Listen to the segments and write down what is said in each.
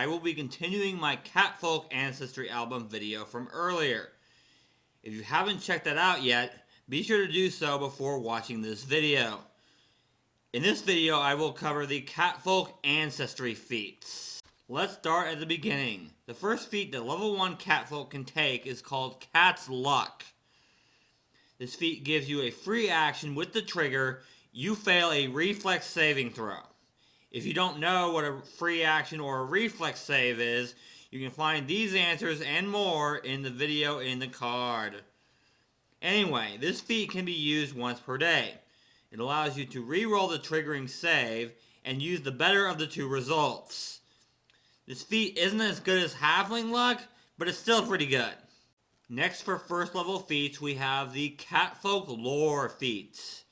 I will be continuing my Catfolk Ancestry album video from earlier. If you haven't checked that out yet, be sure to do so before watching this video. In this video, I will cover the Catfolk Ancestry Feats. Let's start at the beginning. The first feat that level 1 Catfolk can take is called Cat's Luck. This feat gives you a free action with the trigger. You fail a reflex saving throw. If you don't know what a free action or a reflex save is, you can find these answers and more in the video in the card. Anyway, this feat can be used once per day. It allows you to re-roll the triggering save and use the better of the two results. This feat isn't as good as Halfling Luck, but it's still pretty good. Next, for first level feats, we have the Catfolk Lore feats.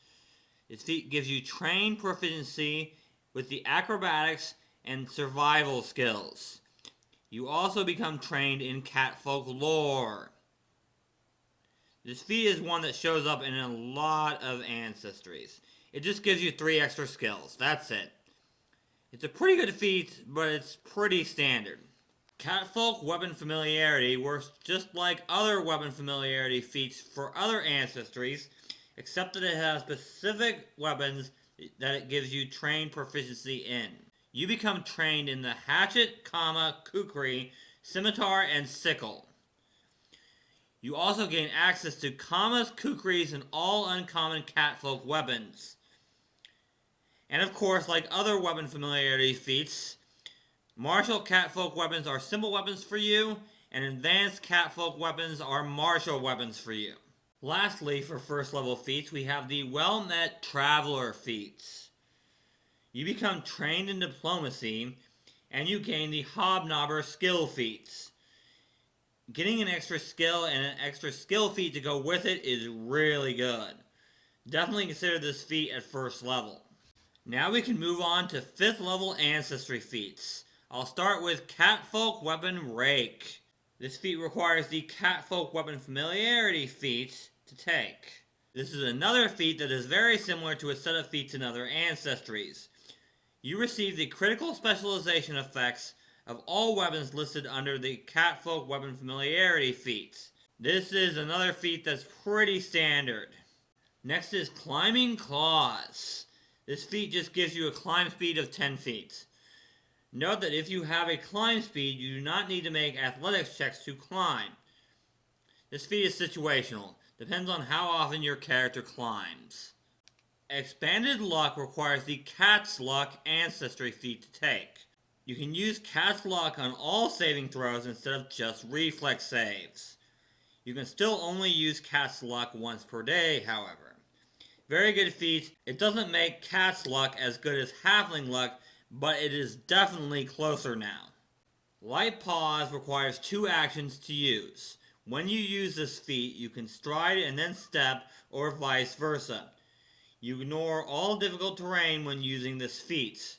This feat gives you trained proficiency with the acrobatics and survival skills. You also become trained in Catfolk Lore. This feat is one that shows up in a lot of ancestries. It just gives you 3 extra skills. That's it. It's a pretty good feat, but it's pretty standard. Catfolk Weapon Familiarity works just like other Weapon Familiarity feats for other ancestries, except that it has specific weapons that it gives you trained proficiency in. You become trained in the hatchet, kukri, scimitar, and sickle. You also gain access to kukris, and all uncommon Catfolk weapons. And of course, like other weapon familiarity feats, martial Catfolk weapons are simple weapons for you, and advanced Catfolk weapons are martial weapons for you. Lastly, for first level feats, we have the Well-Met Traveler feats. You become trained in diplomacy, and you gain the Hobnobber skill feats. Getting an extra skill and an extra skill feat to go with it is really good. Definitely consider this feat at first level. Now we can move on to 5th level ancestry feats. I'll start with Catfolk Weapon Rake. This feat requires the Catfolk Weapon Familiarity feat to take. This is another feat that is very similar to a set of feats in other ancestries. You receive the critical specialization effects of all weapons listed under the Catfolk Weapon Familiarity feats. This is another feat that's pretty standard. Next is Climbing Claws. This feat just gives you a climb speed of 10 feet. Note that if you have a climb speed, you do not need to make athletics checks to climb. This feat is situational. Depends on how often your character climbs. Expanded Luck requires the Cat's Luck Ancestry feat to take. You can use Cat's Luck on all saving throws instead of just reflex saves. You can still only use Cat's Luck once per day, however. Very good feat. It doesn't make Cat's Luck as good as Halfling Luck, but it is definitely closer now. Light Paws requires 2 actions to use. When you use this feat, you can stride and then step, or vice versa. You ignore all difficult terrain when using this feat.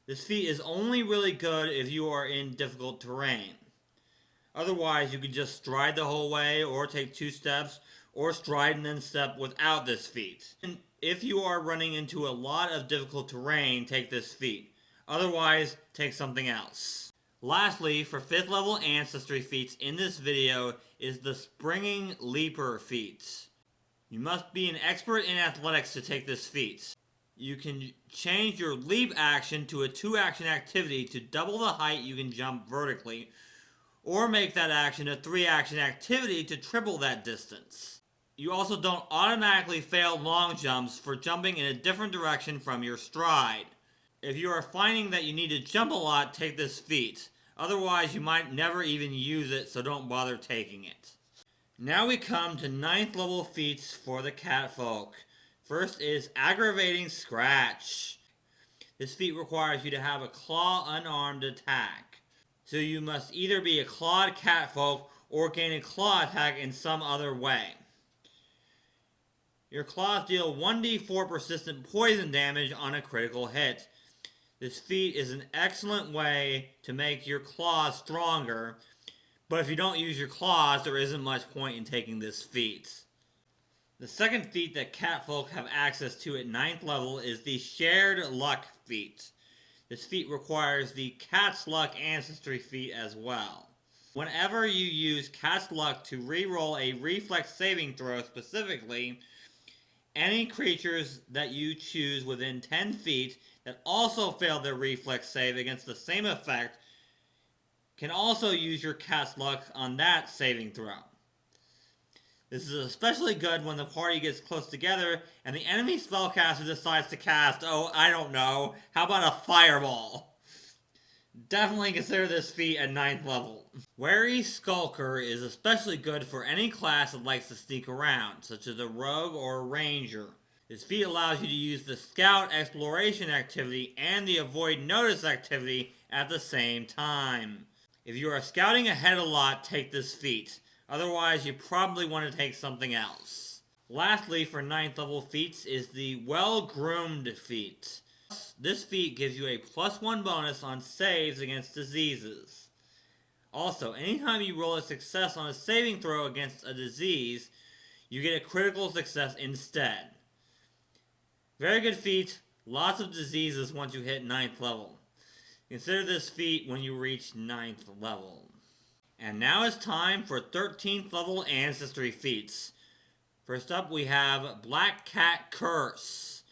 This feat is only really good if you are in difficult terrain. Otherwise, you can just stride the whole way, or take 2 steps, or stride and then step without this feat. And if you are running into a lot of difficult terrain, take this feat. Otherwise, take something else. Lastly, for 5th level ancestry feats in this video is the Springing Leaper feat. You must be an expert in athletics to take this feat. You can change your leap action to a 2-action activity to double the height you can jump vertically, or make that action a 3-action activity to triple that distance. You also don't automatically fail long jumps for jumping in a different direction from your stride. If you are finding that you need to jump a lot, take this feat. Otherwise, you might never even use it, so don't bother taking it. Now we come to 9th level feats for the Catfolk. First is Aggravating Scratch. This feat requires you to have a claw unarmed attack. So you must either be a clawed Catfolk or gain a claw attack in some other way. Your claws deal 1d4 persistent poison damage on a critical hit. This feat is an excellent way to make your claws stronger, but if you don't use your claws, there isn't much point in taking this feat. The second feat that Catfolk have access to at 9th level is the Shared Luck feat. This feat requires the Catfolk Ancestry Feat as well. Whenever you use Cat's Luck to reroll a reflex saving throw specifically, any creatures that you choose within 10 feet that also fail their reflex save against the same effect can also use your Cat's Luck on that saving throw. This is especially good when the party gets close together and the enemy spellcaster decides to cast, oh, I don't know, how about a fireball? Definitely consider this feat at 9th level. Wary Skulker is especially good for any class that likes to sneak around, such as a rogue or a ranger. This feat allows you to use the scout exploration activity and the avoid notice activity at the same time. If you are scouting ahead a lot, take this feat. Otherwise, you probably want to take something else. Lastly, for 9th level feats is the Well-Groomed feat. This feat gives you a +1 bonus on saves against diseases. Also, anytime you roll a success on a saving throw against a disease, you get a critical success instead. Very good feat, lots of diseases once you hit 9th level. Consider this feat when you reach 9th level. And now it's time for 13th level Ancestry Feats. First up we have Black Cat Curse.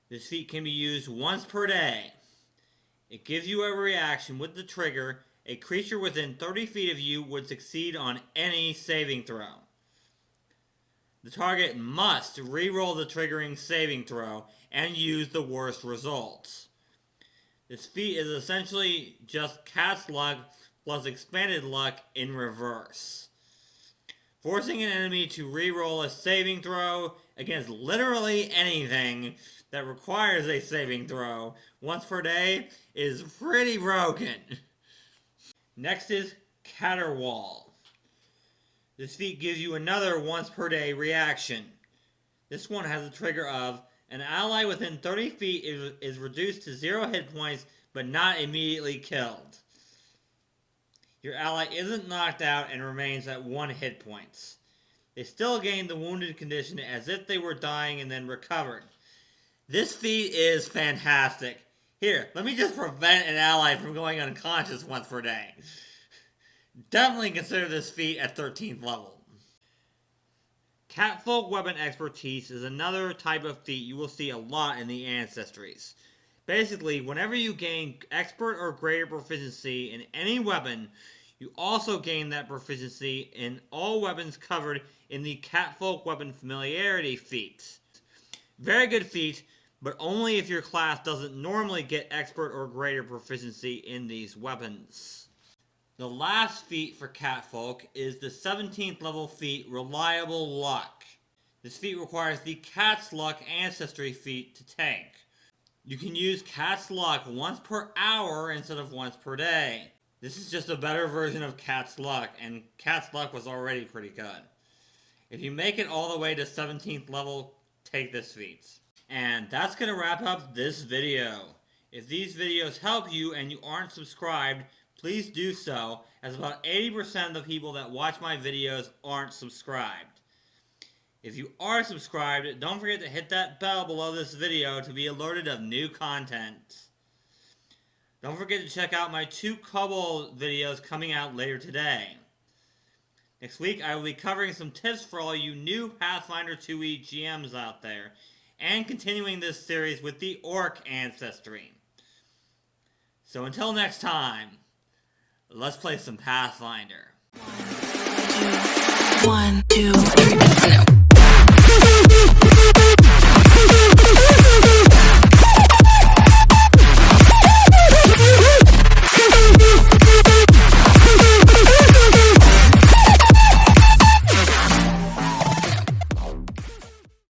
This feat can be used once per day. It gives you a reaction with the trigger. A creature within 30 feet of you would succeed on any saving throw. The target must reroll the triggering saving throw and use the worst results. This feat is essentially just Cat's Luck plus Expanded Luck in reverse. Forcing an enemy to reroll a saving throw against literally anything that requires a saving throw once per day is pretty broken. Next is Caterwaul. This feat gives you another once per day reaction. This one has a trigger of an ally within 30 feet is reduced to 0 hit points but not immediately killed. Your ally isn't knocked out and remains at 1 hit points. They still gain the wounded condition as if they were dying and then recovered. This feat is fantastic. Here, let me just prevent an ally from going unconscious once per day. Definitely consider this feat at 13th level. Catfolk Weapon Expertise is another type of feat you will see a lot in the Ancestries. Basically, whenever you gain expert or greater proficiency in any weapon, you also gain that proficiency in all weapons covered in the Catfolk Weapon Familiarity feat. Very good feat, but only if your class doesn't normally get expert or greater proficiency in these weapons. The last feat for Catfolk is the 17th level feat, Reliable Luck. This feat requires the Cat's Luck Ancestry feat to take. You can use Cat's Luck once per hour instead of once per day. This is just a better version of Cat's Luck, and Cat's Luck was already pretty good. If you make it all the way to 17th level, take this feat. And that's going to wrap up this video. If these videos help you and you aren't subscribed, please do so, as about 80% of the people that watch my videos aren't subscribed. If you are subscribed, don't forget to hit that bell below this video to be alerted of new content. Don't forget to check out my 2 Kobold videos coming out later today. Next week, I will be covering some tips for all you new Pathfinder 2e GMs out there, and continuing this series with the Orc Ancestry. So until next time, let's play some Pathfinder. 1, 2, 3.